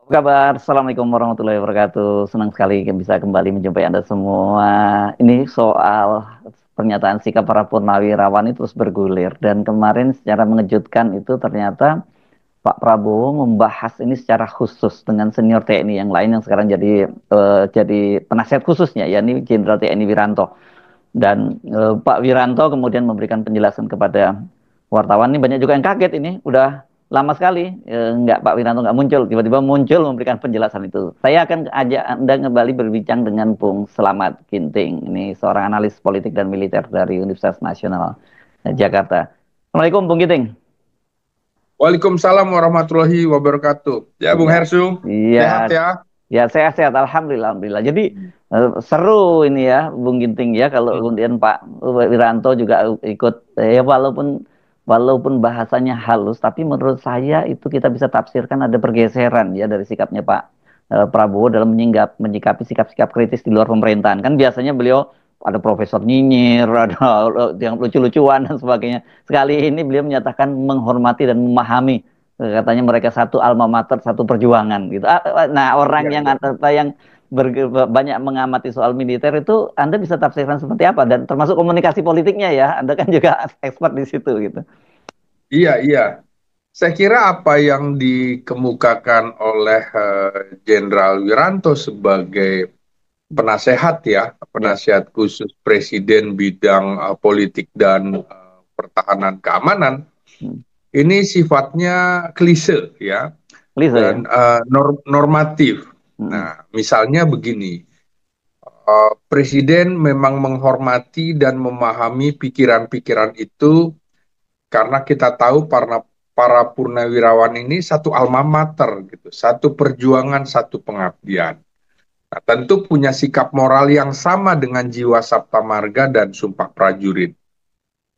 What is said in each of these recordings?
Apa kabar? Assalamualaikum warahmatullahi wabarakatuh. Senang sekali bisa kembali menjumpai Anda semua. Ini soal pernyataan sikap para purnawirawan itu terus bergulir. Dan kemarin secara mengejutkan itu ternyata Pak Prabowo membahas ini secara khusus dengan senior TNI yang lain yang sekarang jadi penasihat khususnya, yakni Jenderal TNI Wiranto. Dan Pak Wiranto kemudian memberikan penjelasan kepada wartawan. Ini banyak juga yang kaget, ini udah lama sekali nggak, Pak Wiranto nggak muncul, tiba-tiba muncul memberikan penjelasan itu. Saya akan ajak Anda kembali berbincang dengan Bung Slamet Ginting, ini seorang analis politik dan militer dari Universitas Nasional Jakarta. Assalamualaikum Bung Ginting. Waalaikumsalam warahmatullahi wabarakatuh. Ya, Bung Iya, Hersu, iya, sehat ya? ya sehat-sehat, alhamdulillah, alhamdulillah. Jadi seru ini ya, Bung Ginting ya, kalau Hmm. kemudian Pak Wiranto juga ikut, ya walaupun bahasanya halus, tapi menurut saya itu kita bisa tafsirkan ada pergeseran ya dari sikapnya Pak Prabowo dalam menyikapi sikap-sikap kritis di luar pemerintahan. Kan biasanya beliau ada profesor nyinyir, ada yang lucu-lucuan dan sebagainya. Sekali ini beliau menyatakan menghormati dan memahami. Katanya mereka satu alma mater, satu perjuangan gitu. Nah, orang Ya, yang ya. banyak mengamati soal militer itu, Anda bisa tafsirkan seperti apa? Dan termasuk komunikasi politiknya ya, Anda kan juga expert di situ gitu. Iya, iya. Saya kira apa yang dikemukakan oleh Jenderal Wiranto sebagai penasehat ya, Ya. penasehat khusus Presiden bidang politik dan pertahanan keamanan, Hmm. ini sifatnya klise ya, Lisa dan ya. normatif. Hmm. Nah, misalnya begini. Presiden memang menghormati dan memahami pikiran-pikiran itu karena kita tahu para purnawirawan ini satu alma mater gitu, satu perjuangan, satu pengabdian. Nah, tentu punya sikap moral yang sama dengan jiwa Sabta Marga dan Sumpah Prajurit.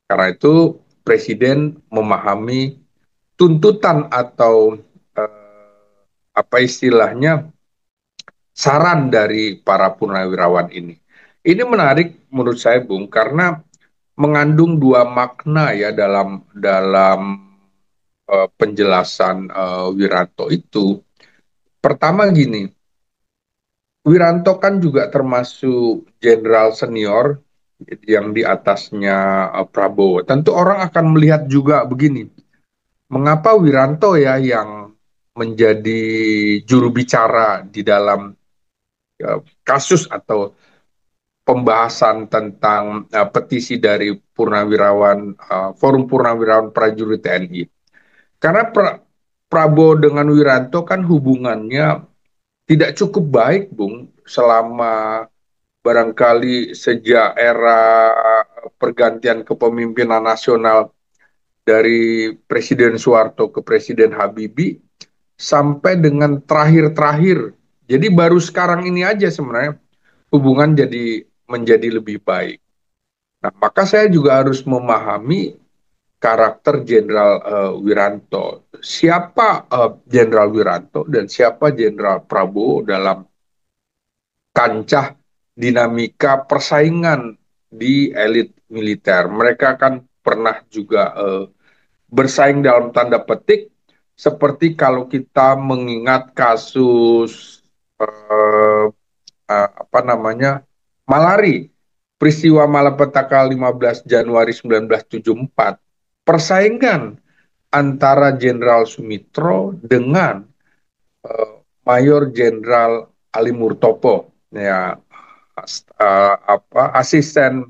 Karena itu Presiden memahami tuntutan atau apa istilahnya saran dari para purnawirawan ini. Ini menarik menurut saya, Bung, karena mengandung dua makna ya dalam penjelasan Wiranto itu. Pertama gini, Wiranto kan juga termasuk jenderal senior yang di atasnya Prabowo. Tentu orang akan melihat juga begini, mengapa Wiranto ya yang menjadi juru bicara di dalam kasus atau pembahasan tentang petisi dari Forum Purnawirawan Prajurit TNI. Karena Prabowo dengan Wiranto kan hubungannya tidak cukup baik, Bung, selama barangkali sejak era pergantian kepemimpinan nasional dari Presiden Soeharto ke Presiden Habibie sampai dengan terakhir-terakhir. Jadi baru sekarang ini aja sebenarnya hubungan menjadi lebih baik. Nah, maka saya juga harus memahami karakter Jenderal Wiranto. Siapa Jenderal Wiranto dan siapa Jenderal Prabowo dalam kancah dinamika persaingan di elit militer. Mereka kan pernah juga bersaing dalam tanda petik, seperti kalau kita mengingat kasus eh, apa namanya Malari, peristiwa malapetaka 15 Januari 1974, persaingan antara Jenderal Sumitro dengan uh, Mayor Jenderal Ali Murtopo, ya, asisten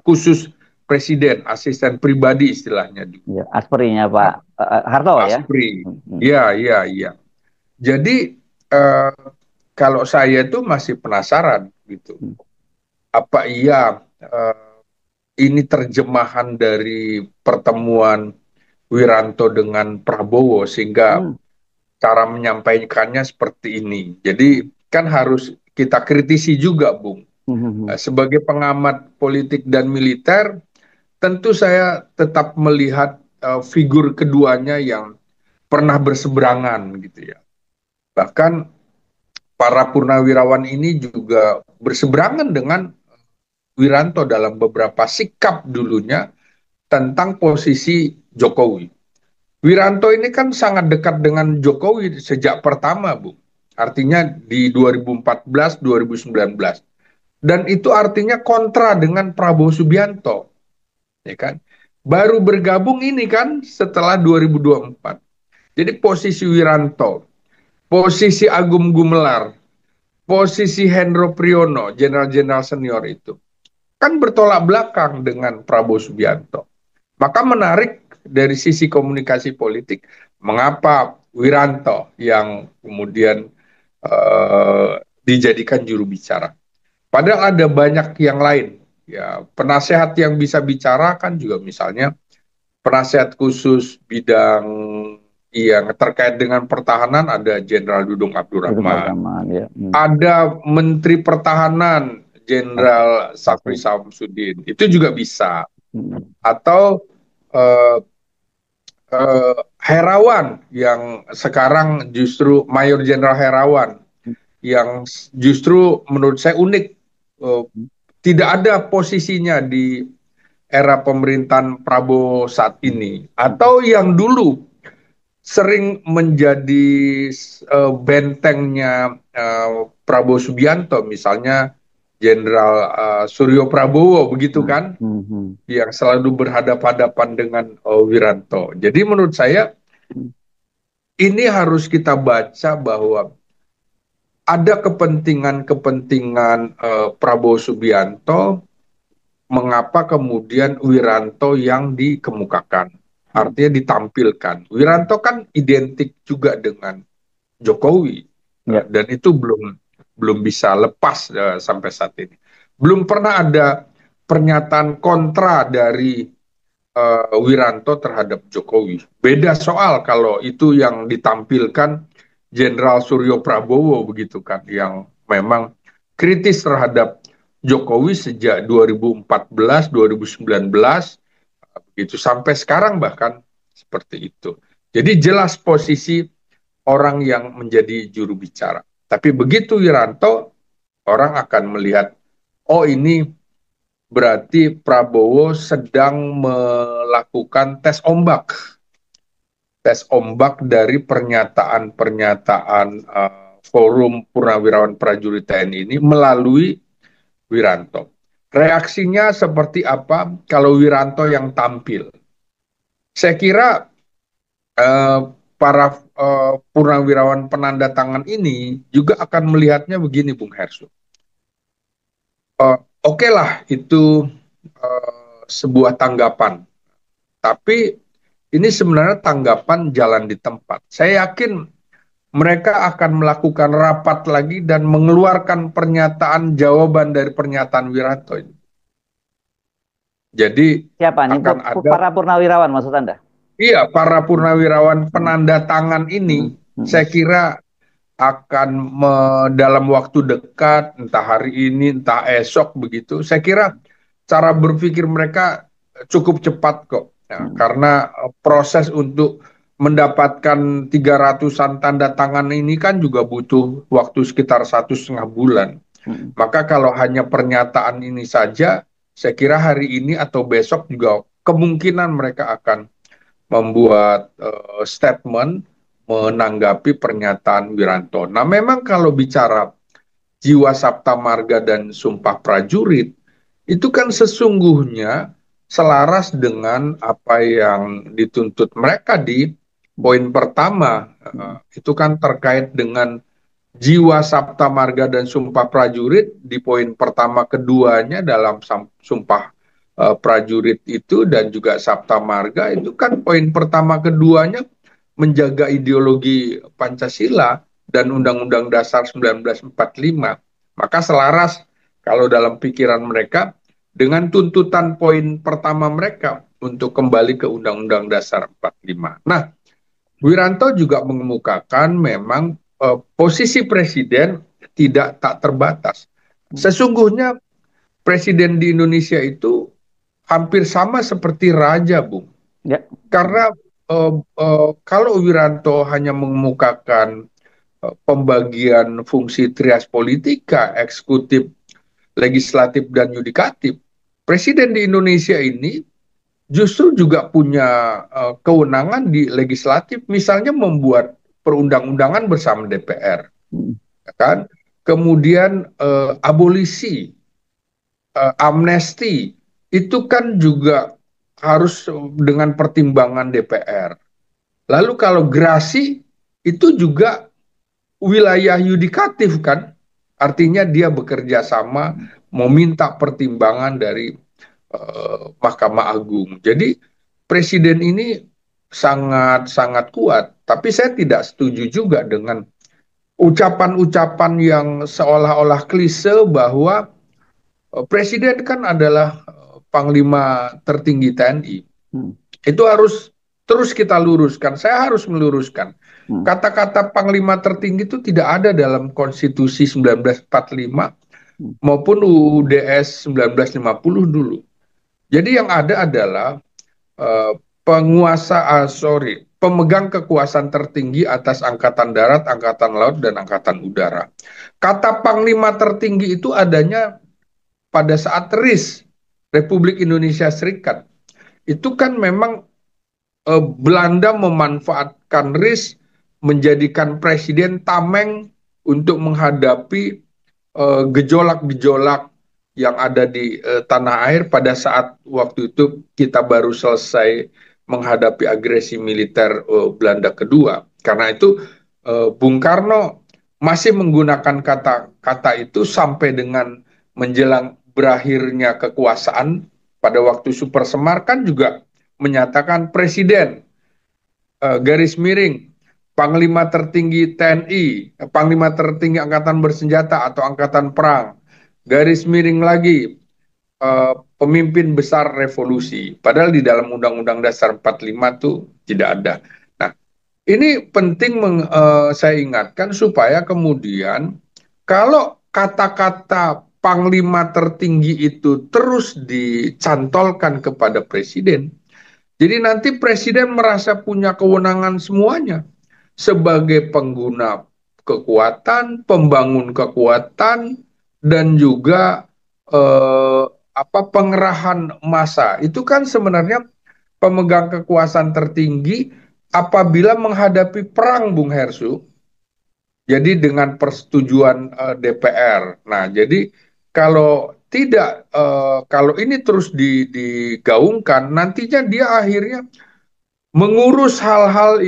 khusus presiden, asisten pribadi istilahnya dulu. Ya, asperinya Pak Harto ya. Aspri, Hmm. ya, ya, ya. Jadi uh, kalau saya tuh masih penasaran gitu, Hmm. apa iya ini terjemahan dari pertemuan Wiranto dengan Prabowo sehingga Hmm. cara menyampaikannya seperti ini. Jadi kan harus kita kritisi juga, Bung. Hmm. Hmm. Sebagai pengamat politik dan militer, tentu saya tetap melihat figur keduanya yang pernah berseberangan gitu ya. Bahkan para purnawirawan ini juga berseberangan dengan Wiranto dalam beberapa sikap dulunya tentang posisi Jokowi. Wiranto ini kan sangat dekat dengan Jokowi sejak pertama, Bu. artinya di 2014, 2019. Dan itu artinya kontra dengan Prabowo Subianto, ya kan? Baru bergabung ini kan setelah 2024. Jadi posisi Wiranto, posisi Agung Gumelar, posisi Hendro Priyono, jenderal-jenderal senior itu, kan bertolak belakang dengan Prabowo Subianto. Maka menarik dari sisi komunikasi politik, mengapa Wiranto yang kemudian dijadikan juru bicara. Padahal ada banyak yang lain. Ya, penasehat yang bisa bicara kan juga misalnya penasehat khusus bidang yang terkait dengan pertahanan ada Jenderal Dudung Itu Abdurrahman. Rahman ya. Ada Menteri Pertahanan Jenderal Safri Satu. Samsudin. Itu juga bisa. Hmm. Atau eh, Herawan yang sekarang justru Mayor Jenderal Herawan yang justru menurut saya unik, tidak ada posisinya di era pemerintahan Prabowo saat ini, atau yang dulu sering menjadi bentengnya Prabowo Subianto, misalnya Jenderal Suryo Prabowo, begitu kan, yang selalu berhadapan-hadapan dengan Wiranto. Jadi menurut saya ini harus kita baca bahwa ada kepentingan-kepentingan Prabowo Subianto, mengapa kemudian Wiranto yang dikemukakan, artinya ditampilkan. Wiranto kan identik juga dengan Jokowi, dan itu belum bisa lepas sampai saat ini. Belum pernah ada pernyataan kontra dari Wiranto terhadap Jokowi. Beda soal kalau itu yang ditampilkan Jenderal Suryo Prabowo, begitu kan, yang memang kritis terhadap Jokowi sejak 2014, 2019, begitu sampai sekarang bahkan seperti itu. Jadi jelas posisi orang yang menjadi juru bicara. Tapi begitu Wiranto, orang akan melihat, oh ini berarti Prabowo sedang melakukan tes ombak dari pernyataan-pernyataan Forum Purnawirawan Prajurit TNI ini melalui Wiranto. Reaksinya seperti apa kalau Wiranto yang tampil? Saya kira para purnawirawan penanda tangan ini juga akan melihatnya begini, Bung Hersu. Oke lah, itu sebuah tanggapan. Tapi ini sebenarnya tanggapan jalan di tempat. Saya yakin mereka akan melakukan rapat lagi dan mengeluarkan pernyataan jawaban dari pernyataan Wiranto ini. Jadi siapa nih akan ada para purnawirawan maksud Anda? Iya, para purnawirawan penanda tangan ini saya kira akan dalam waktu dekat, entah hari ini, entah esok begitu. Saya kira cara berpikir mereka cukup cepat kok. Ya, karena proses untuk mendapatkan 300-an tanda tangan ini kan juga butuh waktu sekitar 1,5 bulan. Maka kalau hanya pernyataan ini saja, saya kira hari ini atau besok juga kemungkinan mereka akan membuat statement menanggapi pernyataan Wiranto. Nah, memang kalau bicara jiwa Sabta Marga dan Sumpah Prajurit, itu kan sesungguhnya selaras dengan apa yang dituntut mereka di poin pertama. Itu kan terkait dengan jiwa Sabta Marga dan Sumpah Prajurit di poin pertama keduanya dalam Sumpah Prajurit itu dan juga Sabta Marga itu kan poin pertama keduanya menjaga ideologi Pancasila dan Undang-Undang Dasar 1945. Maka selaras kalau dalam pikiran mereka dengan tuntutan poin pertama mereka untuk kembali ke Undang-Undang Dasar 45. Nah, Wiranto juga mengemukakan memang posisi presiden tak terbatas. Sesungguhnya presiden di Indonesia itu hampir sama seperti raja, Bung. Ya. Karena kalau Wiranto hanya mengemukakan pembagian fungsi trias politika, eksekutif, legislatif, dan yudikatif, presiden di Indonesia ini justru juga punya kewenangan di legislatif, misalnya membuat perundang-undangan bersama DPR. Hmm. ya kan? Kemudian abolisi, amnesti, itu kan juga harus dengan pertimbangan DPR. Lalu kalau gerasi itu juga wilayah yudikatif kan, artinya dia bekerja sama meminta pertimbangan dari Mahkamah Agung. Jadi presiden ini sangat sangat kuat, tapi saya tidak setuju juga dengan ucapan-ucapan yang seolah-olah klise bahwa presiden kan adalah panglima tertinggi TNI. Hmm. Itu harus terus kita luruskan. Saya harus meluruskan. Hmm. Kata-kata panglima tertinggi itu tidak ada dalam Konstitusi 1945 Hmm. maupun UUDS 1950 dulu. Jadi yang ada adalah uh, pemegang kekuasaan tertinggi atas angkatan darat, angkatan laut, dan angkatan udara. Kata panglima tertinggi itu adanya pada saat RIS, Republik Indonesia Serikat. Itu kan memang Belanda memanfaatkan RIS menjadikan presiden tameng untuk menghadapi gejolak-gejolak yang ada di tanah air pada saat waktu itu kita baru selesai menghadapi agresi militer Belanda kedua. Karena itu Bung Karno masih menggunakan kata-kata itu sampai dengan menjelang berakhirnya kekuasaan pada waktu Super Semar kan juga menyatakan presiden garis miring Panglima tertinggi TNI, Panglima tertinggi Angkatan Bersenjata atau Angkatan Perang, garis miring lagi pemimpin besar revolusi. Padahal di dalam Undang-Undang Dasar 45 itu tidak ada. Nah, ini penting saya ingatkan supaya kemudian kalau kata-kata Panglima tertinggi itu terus dicantolkan kepada presiden, jadi nanti presiden merasa punya kewenangan semuanya sebagai pengguna kekuatan, pembangun kekuatan, dan juga eh, pengerahan massa. Itu kan sebenarnya pemegang kekuasaan tertinggi apabila menghadapi perang, Bung Hersu. Jadi dengan persetujuan DPR. Nah, jadi kalau tidak, kalau ini terus digaungkan, nantinya dia akhirnya mengurus hal-hal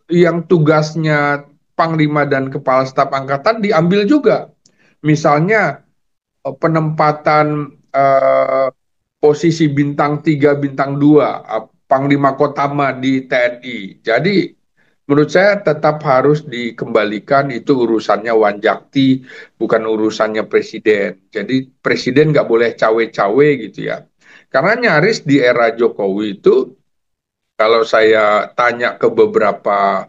yang tugasnya Panglima dan Kepala Staf Angkatan diambil juga. Misalnya penempatan posisi bintang 3, bintang 2, Panglima Kotama di TNI. Jadi menurut saya tetap harus dikembalikan, itu urusannya Wanjakti, bukan urusannya presiden. Jadi presiden nggak boleh cawe-cawe gitu ya. Karena nyaris di era Jokowi itu kalau saya tanya ke beberapa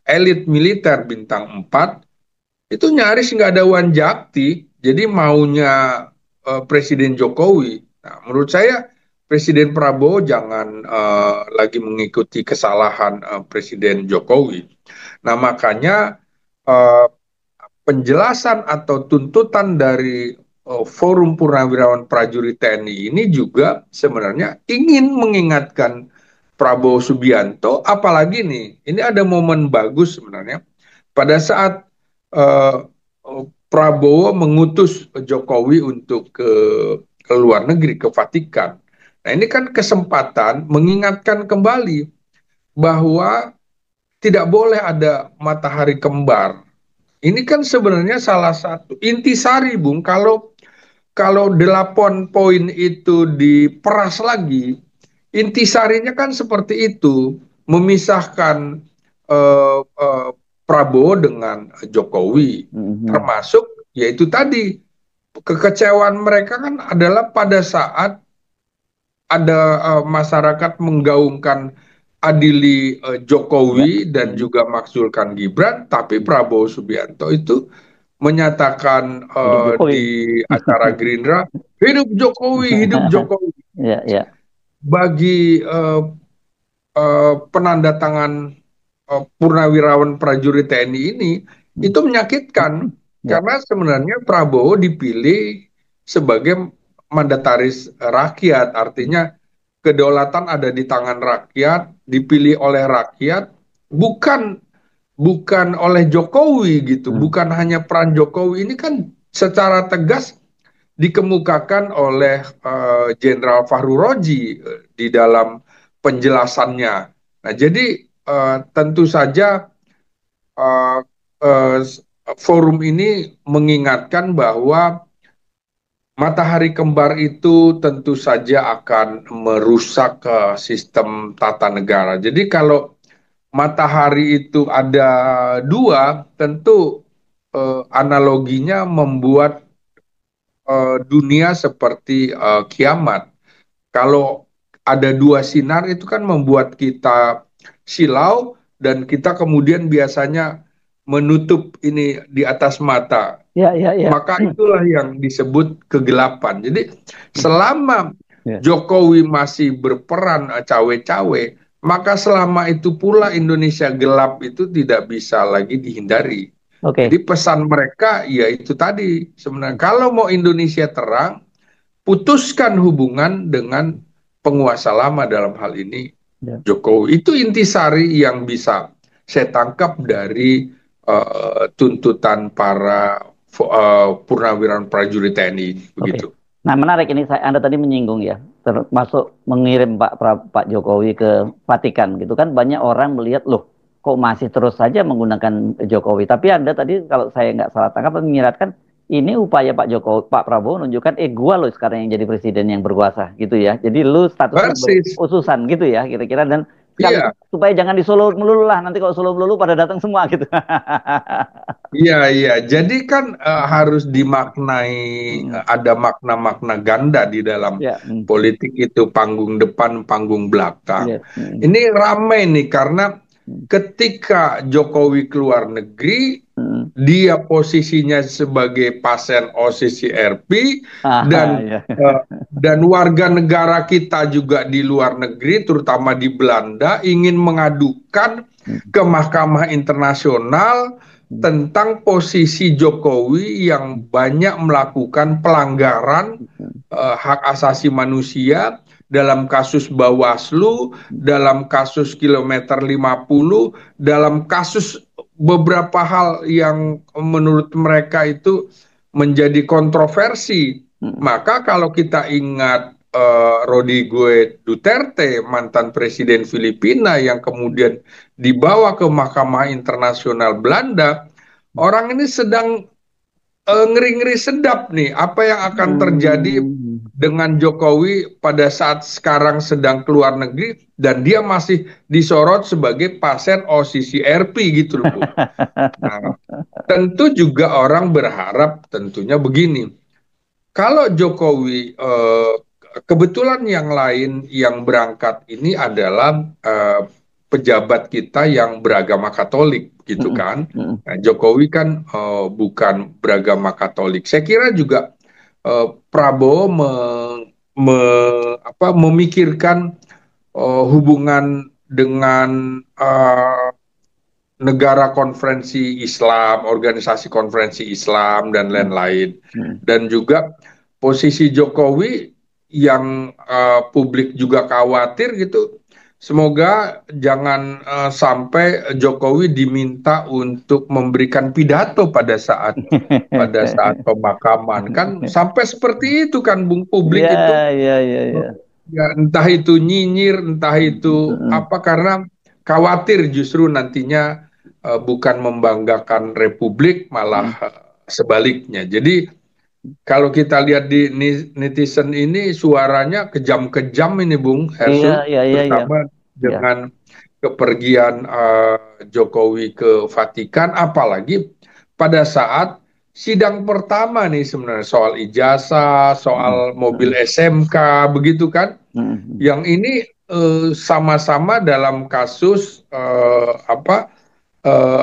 elit militer bintang 4, itu nyaris nggak ada Wanjakti, jadi maunya Presiden Jokowi. Nah, menurut saya Presiden Prabowo jangan lagi mengikuti kesalahan Presiden Jokowi. Nah, makanya uh, penjelasan atau tuntutan dari Forum Purnawirawan Prajurit TNI ini juga sebenarnya ingin mengingatkan Prabowo Subianto, apalagi nih, ini ada momen bagus sebenarnya pada saat uh, Prabowo mengutus Jokowi untuk ke luar negeri, ke Vatikan. Nah, ini kan kesempatan mengingatkan kembali bahwa tidak boleh ada matahari kembar. Ini kan sebenarnya salah satu intisari, Bung. Kalau 8 poin itu diperas lagi, intisarinya kan seperti itu, memisahkan eh, eh, Prabowo dengan Jokowi, Hmm. termasuk yaitu tadi kekecewaan mereka kan adalah pada saat ada masyarakat menggaungkan adili Ya. Jokowi dan Hmm. juga makzulkan Gibran, tapi Prabowo Subianto itu menyatakan Hidup di Jokowi. acara Gerindra, hidup Jokowi, hidup Jokowi. Ya, ya. Bagi penanda tangan purnawirawan prajurit TNI ini, Hmm. itu menyakitkan Ya. karena sebenarnya Prabowo dipilih sebagai mandataris rakyat, artinya kedaulatan ada di tangan rakyat, dipilih oleh rakyat, bukan bukan oleh Jokowi gitu, bukan hanya peran Jokowi. Ini kan secara tegas dikemukakan oleh Jenderal Fahru Roji di dalam penjelasannya. Nah, jadi tentu saja uh, uh, forum ini mengingatkan bahwa matahari kembar itu tentu saja akan merusak sistem tata negara. Jadi kalau matahari itu ada dua, tentu analoginya membuat dunia seperti kiamat. Kalau ada dua sinar itu kan membuat kita silau dan kita kemudian biasanya menutup ini di atas mata. Ya, ya, ya. Maka itulah yang disebut kegelapan. Jadi selama Ya. Jokowi masih berperan cawe-cawe, maka selama itu pula Indonesia gelap itu tidak bisa lagi dihindari. Jadi Oke. pesan mereka ya itu tadi sebenarnya kalau mau Indonesia terang, putuskan hubungan dengan penguasa lama dalam hal ini Ya. Jokowi. Itu intisari yang bisa saya tangkap dari tuntutan para purnawirawan prajurit TNI Oke. begitu. Nah, menarik ini Anda tadi menyinggung ya, termasuk mengirim Pak Jokowi ke Vatikan gitu kan banyak orang melihat loh kok masih terus saja menggunakan Jokowi. Tapi Anda tadi kalau saya nggak salah tangkap menyiratkan ini upaya Pak Prabowo menunjukkan gua loh sekarang yang jadi presiden yang berkuasa gitu ya. Jadi lu statusnya Persis, ususan gitu ya kira-kira dan sekali iya. supaya jangan di Solo melulu lah nanti kalau Solo melulu pada datang semua gitu. Iya, iya. Jadi kan harus dimaknai, Hmm. ada makna-makna ganda di dalam Ya, politik itu, panggung depan, panggung belakang. ya, Ini ramai nih karena hmm, ketika Jokowi keluar negeri, hmm. dia posisinya sebagai pasien OCCRP Ah, dan ya. eh, dan warga negara kita juga di luar negeri, terutama di Belanda, ingin mengadukan Hmm, ke Mahkamah Internasional hmm, tentang posisi Jokowi yang banyak melakukan pelanggaran hmm, hak asasi manusia dalam kasus Bawaslu, dalam kasus kilometer 50, dalam kasus beberapa hal yang menurut mereka itu menjadi kontroversi. hmm. Maka kalau kita ingat Rodrigo Duterte, mantan presiden Filipina yang kemudian dibawa ke Mahkamah Internasional Belanda, orang ini sedang ngeri-ngeri sedap nih apa yang akan terjadi Hmm. dengan Jokowi pada saat sekarang sedang keluar negeri dan dia masih disorot sebagai pasien OCCRP gitu loh, Bung. Nah, tentu juga orang berharap tentunya begini. Kalau Jokowi kebetulan yang lain yang berangkat ini adalah pejabat kita yang beragama Katolik gitu Hmm, kan. hmm, Nah, Jokowi kan bukan beragama Katolik. Saya kira juga Prabowo memikirkan hubungan dengan negara konferensi Islam, organisasi konferensi Islam dan hmm, lain-lain. hmm. Dan juga posisi Jokowi yang publik juga khawatir gitu. Semoga jangan sampai Jokowi diminta untuk memberikan pidato pada saat pemakaman. Kan sampai seperti itu kan Bung, publik itu Ya, ya, ya, ya. ya entah itu nyinyir, entah itu Hmm, apa karena khawatir justru nantinya bukan membanggakan Republik malah hmm. sebaliknya. Jadi kalau kita lihat di netizen ini suaranya kejam-kejam ini Bung Iya, Hersul, iya, iya, iya. terutama Ya. dengan kepergian Jokowi ke Vatikan, apalagi pada saat sidang pertama nih sebenarnya soal ijazah, Hmm, soal mobil hmm, SMK, begitu kan? hmm, Yang ini sama-sama dalam kasus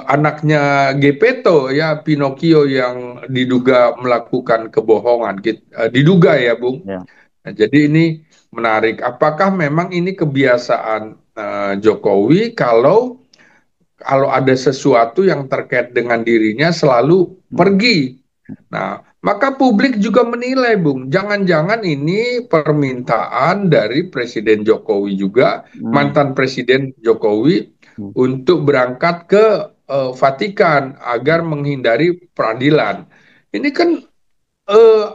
anaknya Gepetto ya Pinocchio yang diduga melakukan kebohongan, diduga ya Bung. ya. Nah, jadi ini menarik. Apakah memang ini kebiasaan Jokowi kalau ada sesuatu yang terkait dengan dirinya selalu Hmm, pergi. Nah, maka publik juga menilai, Bung, jangan-jangan ini permintaan dari Presiden Jokowi juga, hmm, mantan Presiden Jokowi, hmm, untuk berangkat ke Vatikan agar menghindari peradilan. Ini kan eh,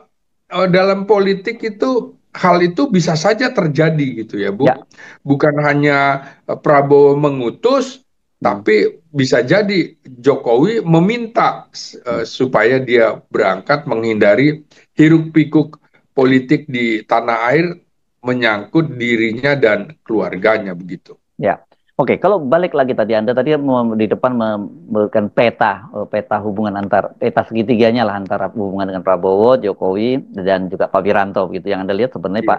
dalam politik itu hal itu bisa saja terjadi gitu ya, Bu. Ya. Bukan hanya Prabowo mengutus, Hmm. tapi bisa jadi Jokowi meminta Hmm. supaya dia berangkat menghindari hiruk-pikuk politik di tanah air menyangkut dirinya dan keluarganya begitu. Ya, oke. Kalau balik lagi tadi, Anda tadi di depan memberikan peta, peta hubungan peta segitiganya lah antara hubungan dengan Prabowo, Jokowi, dan juga Pak Wiranto, gitu. Yang Anda lihat sebenarnya Iya,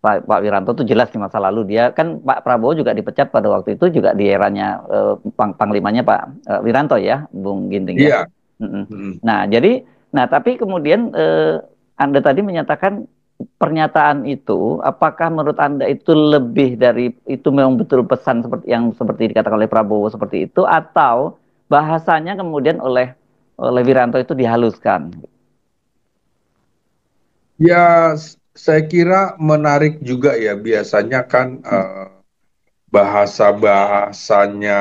Pak Wiranto tuh jelas di masa lalu dia kan Pak Prabowo juga dipecat pada waktu itu juga di eranya Panglimanya Pak Wiranto ya, Bung Ginting ya. iya. Mm-mm. Mm. Nah, tapi kemudian Anda tadi menyatakan pernyataan itu, apakah menurut Anda itu lebih dari itu memang betul pesan seperti yang seperti dikatakan oleh Prabowo seperti itu, atau bahasanya kemudian oleh Wiranto itu dihaluskan? Ya, saya kira menarik juga ya. Biasanya kan Hmm. bahasa-bahasanya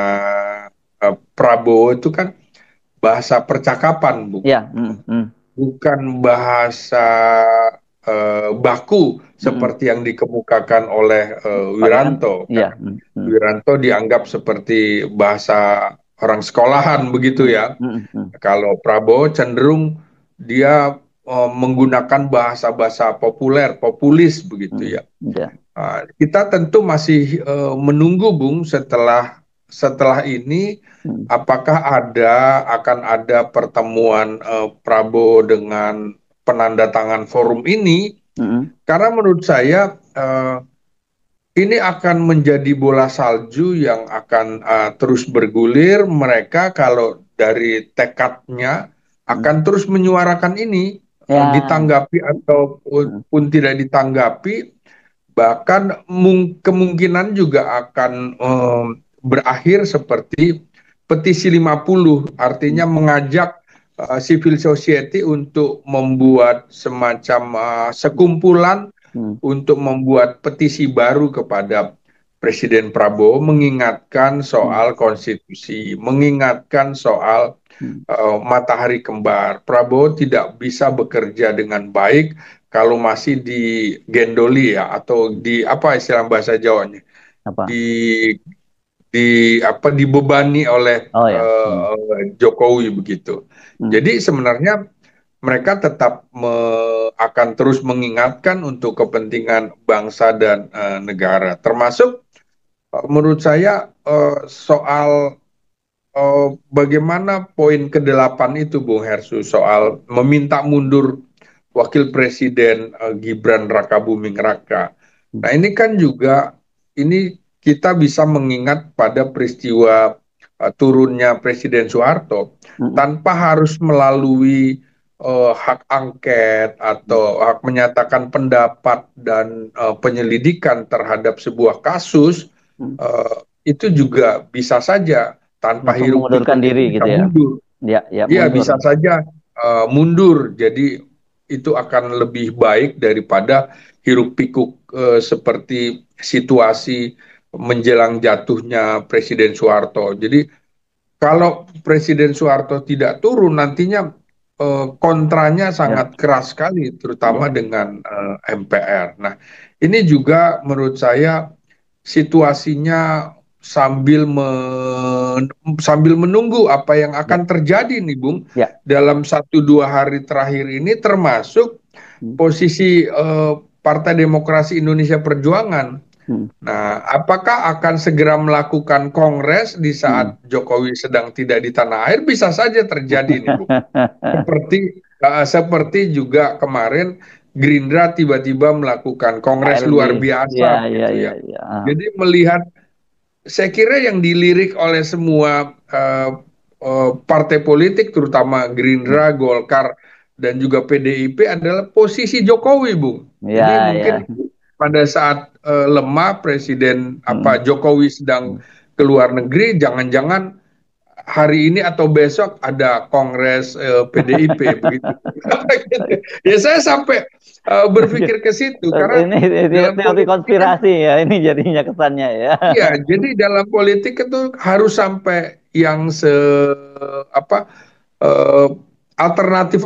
Prabowo itu kan bahasa percakapan, Bu. Ya, hmm, hmm, Bukan bahasa baku hmm. seperti yang dikemukakan oleh Pak Wiranto, Wiranto. iya, Karena Wiranto dianggap seperti bahasa orang sekolahan begitu hmm, ya. hmm, hmm, Kalau Prabowo cenderung dia menggunakan bahasa-bahasa populer, populis begitu hmm, ya. ya, Kita tentu masih menunggu, Bung, setelah ini hmm, apakah akan ada pertemuan Prabowo dengan penandatangan forum ini? hmm, Karena menurut saya ini akan menjadi bola salju yang akan terus bergulir. Mereka kalau dari tekadnya hmm. akan terus menyuarakan ini, Ya, ditanggapi hmm, ataupun tidak ditanggapi, bahkan kemungkinan juga akan berakhir seperti petisi 50, hmm, artinya mengajak civil society untuk membuat semacam sekumpulan hmm, untuk membuat petisi baru kepada Presiden Prabowo, mengingatkan hmm, soal konstitusi, mengingatkan soal hmm. matahari kembar. Prabowo tidak bisa bekerja dengan baik kalau masih digendoli ya, atau di apa istilah bahasa Jawanya, Apa? di dibebani oleh Oh ya, hmm, Jokowi begitu. hmm, Jadi sebenarnya mereka tetap akan terus mengingatkan untuk kepentingan bangsa dan negara. Termasuk menurut saya soal bagaimana poin ke-8 itu, Bung Hersu, soal meminta mundur Wakil Presiden Gibran Rakabuming Raka. hmm, Nah, ini kan juga ini kita bisa mengingat pada peristiwa turunnya Presiden Soeharto hmm, tanpa harus melalui hak angket hmm, atau hak menyatakan pendapat dan penyelidikan terhadap sebuah kasus, hmm. itu juga bisa saja tanpa Langsung hiruk mengundurkan pikuk diri itu bisa gitu ya. mundur. Ya, ya Iya, mundur. bisa saja mundur. Jadi itu akan lebih baik daripada hiruk pikuk seperti situasi menjelang jatuhnya Presiden Soeharto. Jadi kalau Presiden Soeharto tidak turun, nantinya kontranya Ya, sangat keras sekali, terutama ya, dengan MPR. Nah, ini juga menurut saya situasinya sambil menunggu apa yang ya, akan terjadi nih, Bung, ya. dalam 1-2 hari terakhir ini, termasuk Hmm, posisi Partai Demokrasi Indonesia Perjuangan. hmm, Nah, apakah akan segera melakukan kongres di hmm. saat Jokowi sedang tidak di tanah air? Bisa saja terjadi nih, Bung. Seperti juga kemarin Gerindra tiba-tiba melakukan kongres KLB. luar Ya, biasa ya, begitu ya, ya. ya. Ah, Jadi melihat, saya kira yang dilirik oleh semua partai politik, terutama hmm. Gerindra, Golkar, dan juga PDIP adalah posisi Jokowi, Bung. Jadi Ya, mungkin ya. pada saat lemah Presiden Hmm, Jokowi sedang hmm, ke luar negeri, jangan-jangan hari ini atau besok ada kongres PDIP begitu. Gitu. Ya saya sampai berpikir ke situ karena Ini dalam teori politik kan, konspirasi ya, ini jadinya kesannya ya. ya, jadi dalam politik itu harus sampai yang apa, eh, alternatif